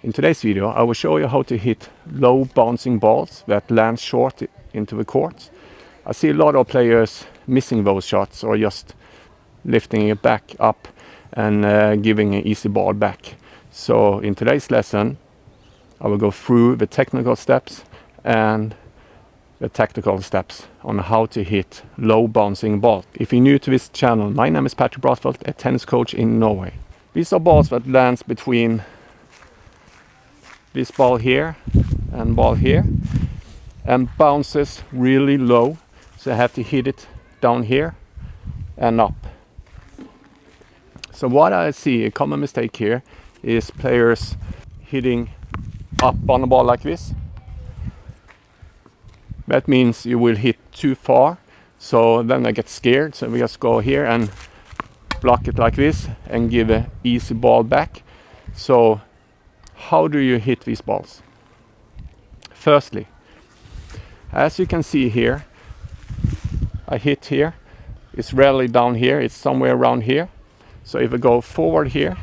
In today's video I will show you how to hit low bouncing balls that land short into the court. I see a lot of players missing those shots or just lifting it back up and giving an easy ball back. So in today's lesson I will go through the technical steps and the tactical steps on how to hit low bouncing balls. If you're new to this channel, my name is Patrik Broddfelt, a tennis coach in Norway. These are balls that lands between this ball here and ball here and bounces really low, so I have to hit it down here and up. So what I see, a common mistake here, is players hitting up on the ball like this. That means you will hit too far, so then I get scared, so we just go here and block it like this and give an easy ball back. So how do you hit these balls? Firstly, as you can see here, I hit here. It's rarely down here, it's somewhere around here. So if I go forward here,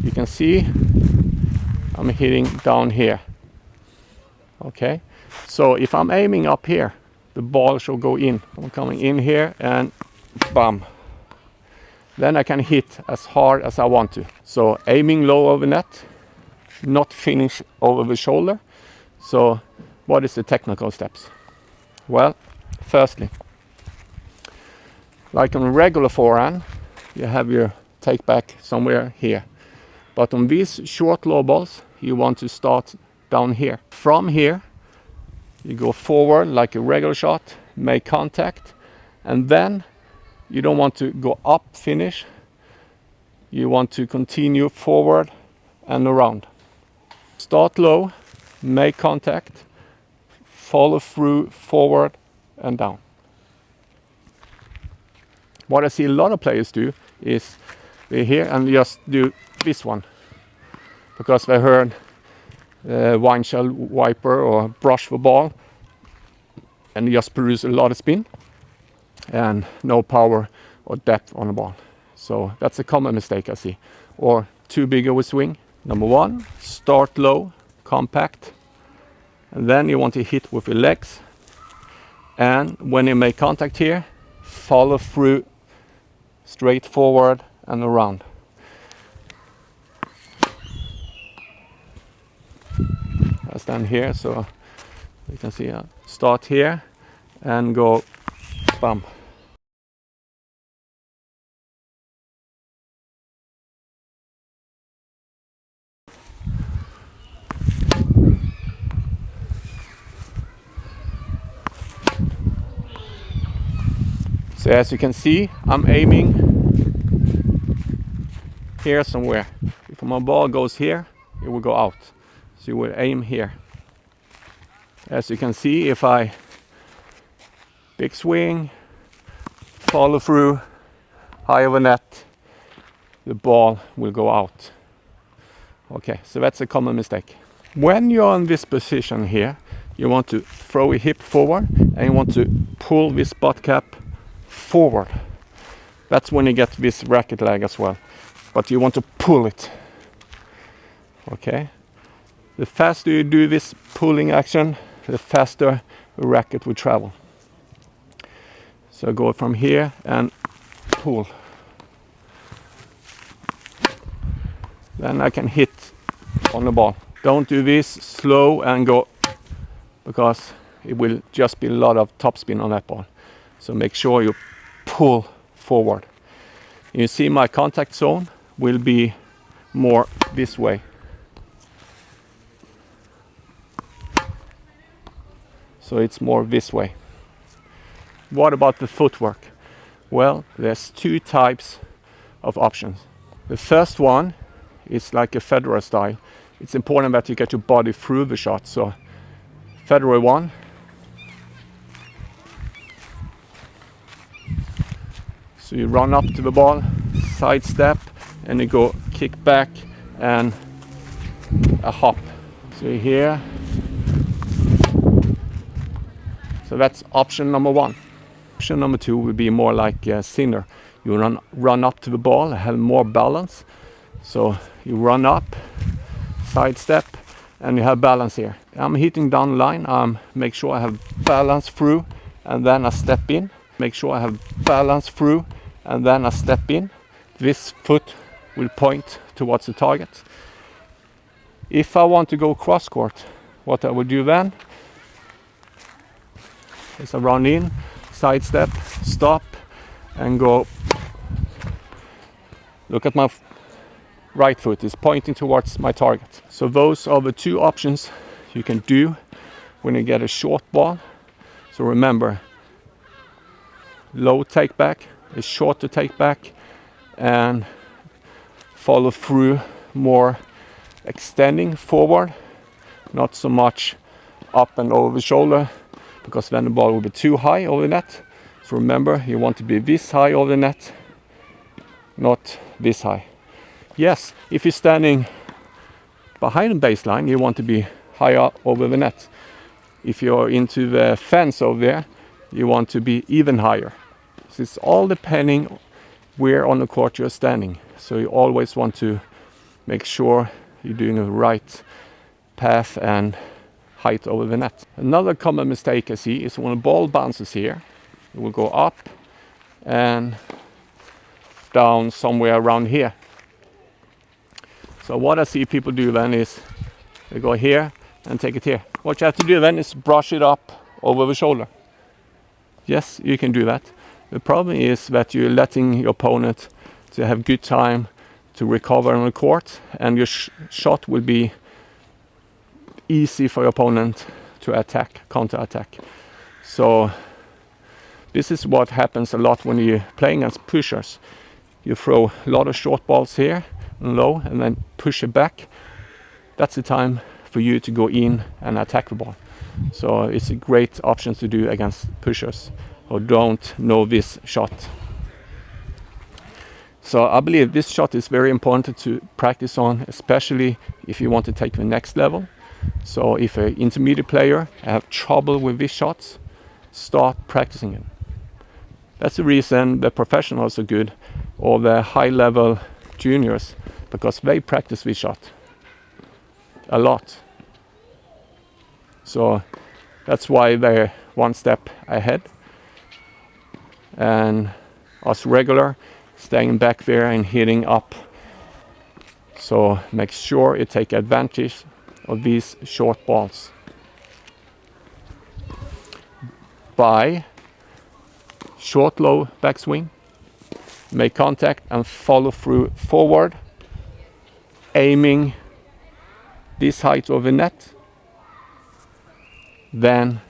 you can see I'm hitting down here. Okay, so if I'm aiming up here, the ball should go in. I'm coming in here and bam. Then I can hit as hard as I want to. So aiming low over net, not finish over the shoulder. So what is the technical steps? Well, firstly, like on a regular forehand, you have your take back somewhere here. But on these short low balls, you want to start down here. From here, you go forward like a regular shot, make contact, and then you don't want to go up, finish. You want to continue forward and around. Start low, make contact, follow through, forward and down. What I see a lot of players do is they're here and just do this one, because they heard windshield wiper or brush the ball and just produce a lot of spin and no power or depth on the ball. So that's a common mistake I see. Or too big of a swing. Number one, start low, compact, and then you want to hit with your legs, and when you make contact here, follow through straight forward and around. I stand here so you can see start here and go bam. So as you can see, I'm aiming here somewhere. If my ball goes here, it will go out. So you will aim here. As you can see, if I big swing, follow through, high over net, the ball will go out. Okay, so that's a common mistake. When you're in this position here, you want to throw a hip forward and you want to pull this butt cap forward. That's when you get this racket leg as well. But you want to pull it. Okay. The faster you do this pulling action, the faster the racket will travel. So go from here and pull. Then I can hit on the ball. Don't do this slow and go, because it will just be a lot of topspin on that ball. So make sure you pull forward. You see my contact zone will be more this way. So it's more this way. What about the footwork? Well, there's two types of options. The first one is like a Federer style. It's important that you get your body through the shot. So Federer one. So you run up to the ball, side step, and you go kick back and a hop. So you're here. So that's option number one. Option number two would be more like Sinner. You run up to the ball, have more balance. So you run up, side step, and you have balance here. I'm hitting down the line, make sure I have balance through, and then I step in. Make sure I have balance through, and then I step in. This foot will point towards the target. If I want to go cross court, what I would do then is I run in, side step, stop, and go. Look at my right foot is pointing towards my target. So those are the two options you can do when you get a short ball. So remember, low take back is short to take back, and follow through more extending forward, not so much up and over the shoulder, because then the ball will be too high over the net. So remember, you want to be this high over the net, not this high. Yes, if you're standing behind the baseline, you want to be higher over the net. If you're into the fence over there, you want to be even higher. So it's all depending where on the court you're standing. So you always want to make sure you're doing the right path and height over the net. Another common mistake I see is when the ball bounces here, it will go up and down somewhere around here. So what I see people do then is they go here and take it here. What you have to do then is brush it up over the shoulder. Yes, you can do that. The problem is that you're letting your opponent to have good time to recover on the court, and your shot will be easy for your opponent to attack, counter-attack. So this is what happens a lot when you're playing as pushers. You throw a lot of short balls here and low, and then push it back. That's the time for you to go in and attack the ball. So it's a great option to do against pushers who don't know this shot. So I believe this shot is very important to practice on, especially if you want to take the next level. So if an intermediate player have trouble with these shots, start practicing it. That's the reason the professionals are good, or the high-level juniors, because they practice this shot a lot. So that's why they're one step ahead. And us regular, staying back there and hitting up. So make sure you take advantage of these short balls by short low backswing, make contact and follow through forward, aiming this height of the net. Then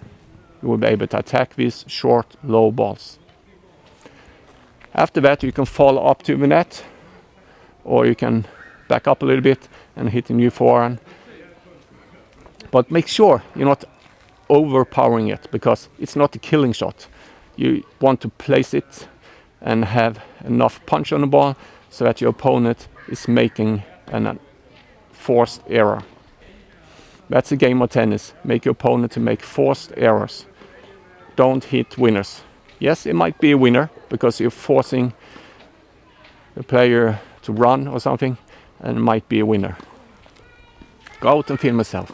you will be able to attack these short low balls. After that, you can follow up to the net, or you can back up a little bit and hit a new forehand. But make sure you're not overpowering it, because it's not a killing shot. You want to place it and have enough punch on the ball so that your opponent is making a forced error. That's a game of tennis. Make your opponent to make forced errors. Don't hit winners. Yes, it might be a winner because you're forcing the player to run or something, and it might be a winner. Go out and film yourself.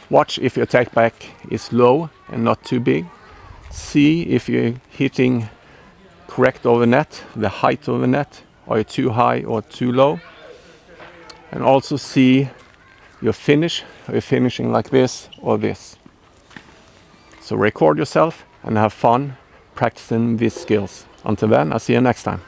Watch if your take back is low and not too big. See if you're hitting correct over the net, the height of the net. Are you too high or too low? And also see your finish. Are you finishing like this or this? So record yourself and have fun practicing these skills. Until then, I'll see you next time.